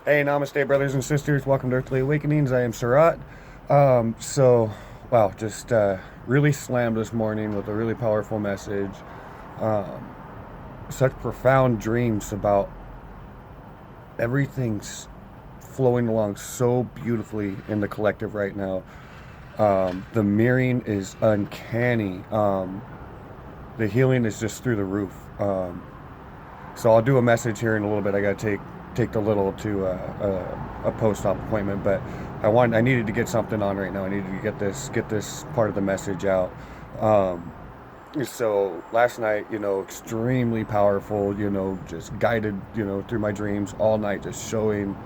Hey, Namaste, brothers and sisters. Welcome to Earthly Awakenings. I am Surratt. Wow, just really slammed this morning with a really powerful message. Um, Such profound dreams about everything's flowing along so beautifully in the collective right now. The mirroring is uncanny. The healing is just through the roof. So I'll do a message here in a little bit. I got to take the little to a post-op appointment, but I needed to get something on right now. I needed to get this part of the message out. So last night, extremely powerful, just guided, through my dreams all night, just showing,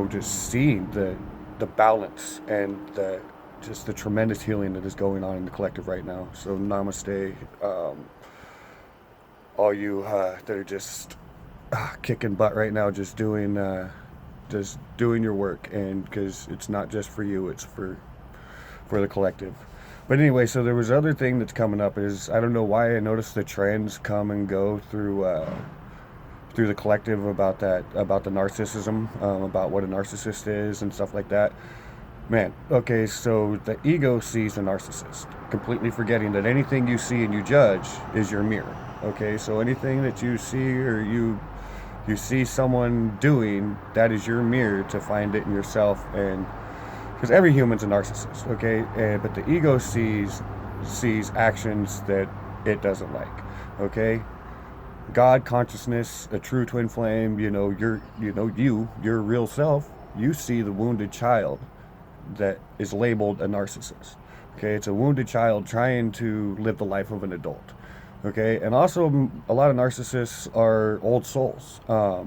just seeing the balance and the tremendous healing that is going on in the collective right now. So namaste, all you that are just kicking butt right now, just doing your work, and because it's not just for you, it's for the collective. But anyway, so there was other thing that's coming up is, I don't know why I noticed the trends come and go through the collective about the narcissism, about what a narcissist is and stuff like that. Man, okay, so the ego sees a narcissist, completely forgetting that anything you see and you judge is your mirror. Okay, so anything that you see or you see someone doing, that is your mirror to find it in yourself. And because every human's a narcissist, okay, but the ego sees actions that it doesn't like. Okay, God consciousness, a true twin flame, your real self, you see the wounded child that is labeled a narcissist. Okay, it's a wounded child trying to live the life of an adult. Okay, and also a lot of narcissists are old souls. So,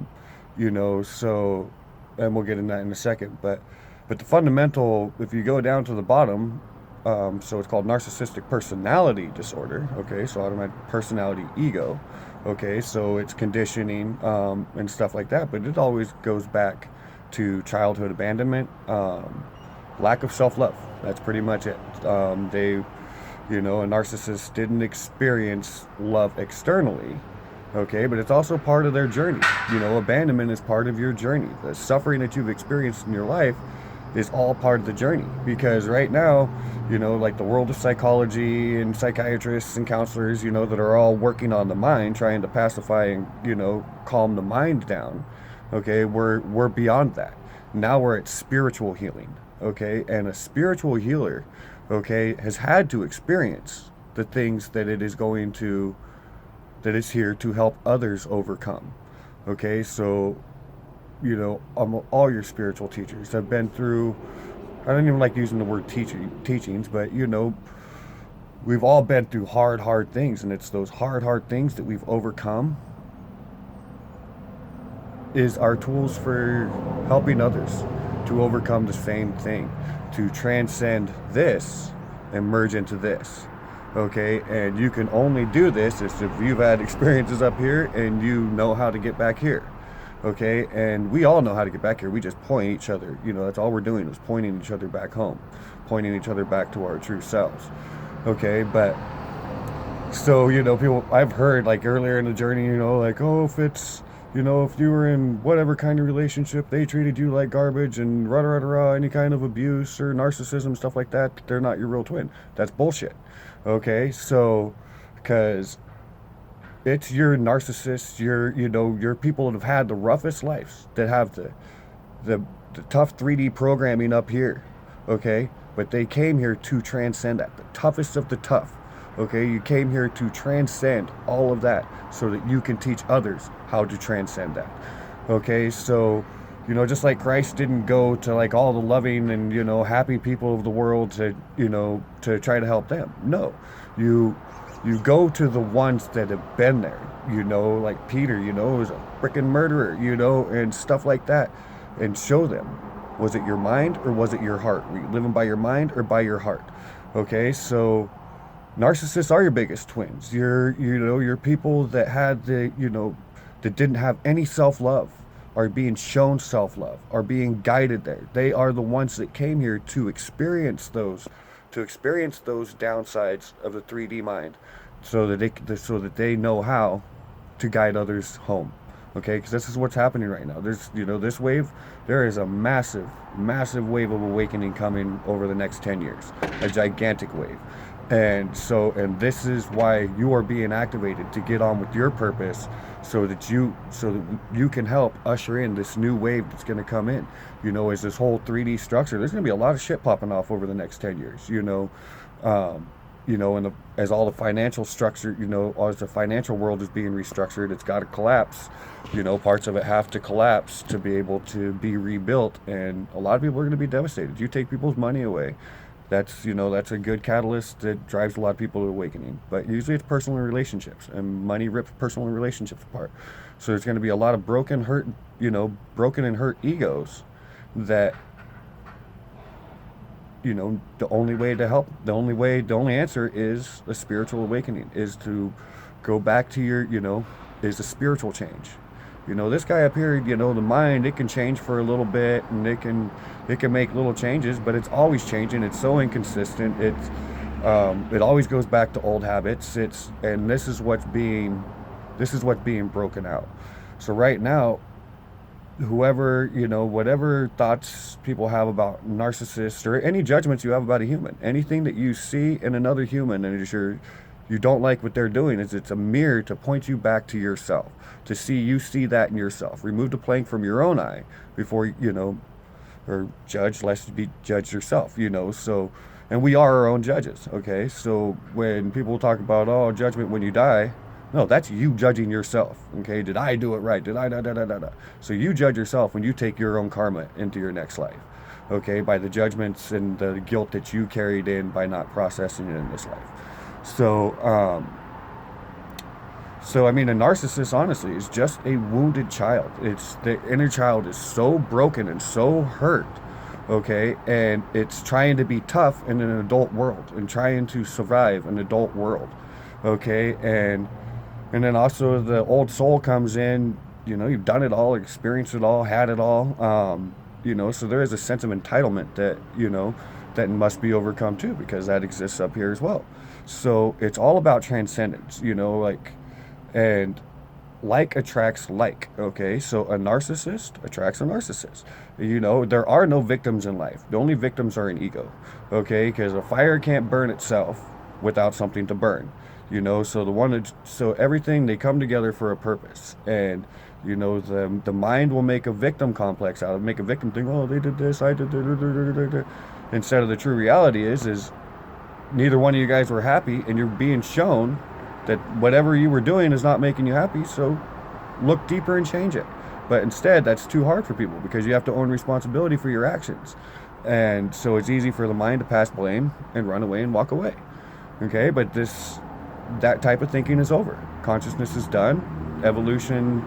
and we'll get into that in a second. But the fundamental, if you go down to the bottom, so it's called narcissistic personality disorder. Okay, so automatic personality ego. Okay, so it's conditioning and stuff like that. But it always goes back to childhood abandonment. Lack of self-love. That's pretty much it. A narcissist didn't experience love externally, okay, but it's also part of their journey. Abandonment is part of your journey. The suffering that you've experienced in your life is all part of the journey, because right now, like the world of psychology and psychiatrists and counselors, that are all working on the mind, trying to pacify and, calm the mind down, okay, we're beyond that. Now we're at spiritual healing. Okay, and a spiritual healer, okay, has had to experience the things that it is here to help others overcome. Okay, so all your spiritual teachers have been through, I don't even like using the word teachings, but we've all been through hard things, and it's those hard things that we've overcome is our tools for helping others to overcome the same thing, to transcend this and merge into this. Okay, and you can only do this if you've had experiences up here and you know how to get back here. Okay, and we all know how to get back here. We just point each other. That's all we're doing, is pointing each other back home, pointing each other back to our true selves. Okay, but so people, I've heard like earlier in the journey, like, oh, if you were in whatever kind of relationship, they treated you like garbage and any kind of abuse or narcissism, stuff like that, they're not your real twin. That's bullshit. Okay, so, because it's your narcissists, your people that have had the roughest lives, that have the tough 3D programming up here. Okay, but they came here to transcend that, the toughest of the tough. Okay, you came here to transcend all of that so that you can teach others how to transcend that. Okay, so, just like Christ didn't go to like all the loving and, happy people of the world to, to try to help them. No, you go to the ones that have been there, like Peter, was a freaking murderer, and stuff like that, and show them, was it your mind or was it your heart? Were you living by your mind or by your heart? Okay, so narcissists are your biggest twins. You're people that had that didn't have any self-love, are being shown self-love, are being guided there. They are the ones that came here to experience those downsides of the 3D mind, so that they know how to guide others home. okay? Because this is what's happening right now. There's, this wave, there is a massive, massive wave of awakening coming over the next 10 years, a gigantic wave. And this is why you are being activated to get on with your purpose, so that you can help usher in this new wave that's going to come in, as this whole 3D structure. There's going to be a lot of shit popping off over the next 10 years, and as all the financial structure, as the financial world is being restructured, it's got to collapse. Parts of it have to collapse to be able to be rebuilt, and a lot of people are going to be devastated. You take people's money away, that's a good catalyst that drives a lot of people to awakening. But usually it's personal relationships, and money rips personal relationships apart. So there's going to be a lot of broken and hurt egos that, the only answer is a spiritual awakening, is to go back to is a spiritual change. This guy up here, the mind, it can change for a little bit, and it can make little changes, but it's always changing. It's so inconsistent. It always goes back to old habits. And this is what's being broken out. So right now, whoever, whatever thoughts people have about narcissists, or any judgments you have about a human, anything that you see in another human and you don't like what they're doing, it's a mirror to point you back to yourself, to see that in yourself. Remove the plank from your own eye before, or judge, lest you be judged yourself, so, and we are our own judges, okay? So when people talk about, judgment when you die, no, that's you judging yourself, okay? Did I do it right? Did I da. So you judge yourself when you take your own karma into your next life, okay? By the judgments and the guilt that you carried in by not processing it in this life. So I mean, a narcissist, honestly, is just a wounded child. It's the inner child is so broken and so hurt, okay? And it's trying to be tough in an adult world and trying to survive an adult world, okay? And then also the old soul comes in, you've done it all, experienced it all, had it all, so there is a sense of entitlement that, that must be overcome too, because that exists up here as well. So it's all about transcendence, and like attracts like, okay? So a narcissist attracts a narcissist. There are no victims in life. The only victims are an ego, okay? Because a fire can't burn itself without something to burn. So everything, they come together for a purpose, and the mind will make a victim complex out of it, make a victim think, oh, they did this, I did that, instead of the true reality is neither one of you guys were happy, and you're being shown that whatever you were doing is not making you happy, so look deeper and change it. But instead, that's too hard for people, because you have to own responsibility for your actions, and so it's easy for the mind to pass blame and run away and walk away, okay? But that type of thinking is over. Consciousness is done. Evolution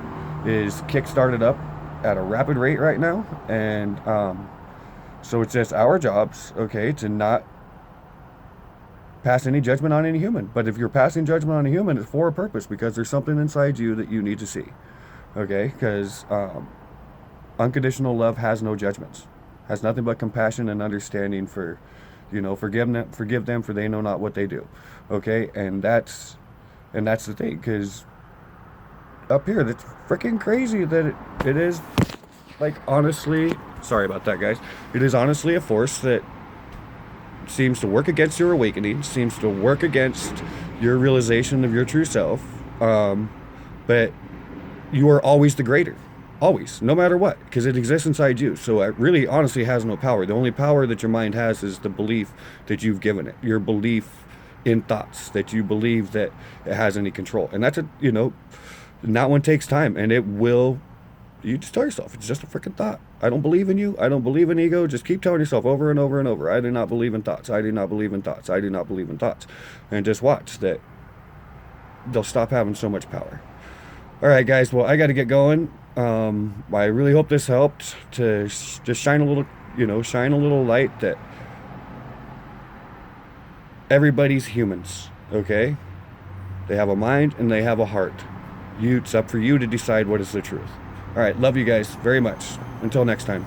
is kick-started up at a rapid rate right now, and so it's just our jobs, okay, to not pass any judgment on any human. But if you're passing judgment on a human, it's for a purpose, because there's something inside you that you need to see, okay? Because unconditional love has no judgments, has nothing but compassion and understanding for, forgive them, for they know not what they do, okay? And that's the thing, because up here, that's freaking crazy that it is, honestly, sorry about that, guys. It is honestly a force that seems to work against your awakening, seems to work against your realization of your true self, but you are always the greater. Always, no matter what, because it exists inside you. So it really honestly has no power. The only power that your mind has is the belief that you've given it, your belief in thoughts, that you believe that it has any control. And that's and that one takes time, and it will, you just tell yourself, it's just a freaking thought. I don't believe in you. I don't believe in ego. Just keep telling yourself over and over and over, I do not believe in thoughts. I do not believe in thoughts. I do not believe in thoughts. And just watch that they'll stop having so much power. All right, guys, well, I got to get going. I really hope this helped to just shine a little light that everybody's humans, okay? They have a mind and they have a heart. It's up for you to decide what is the truth. All right, love you guys very much. Until next time.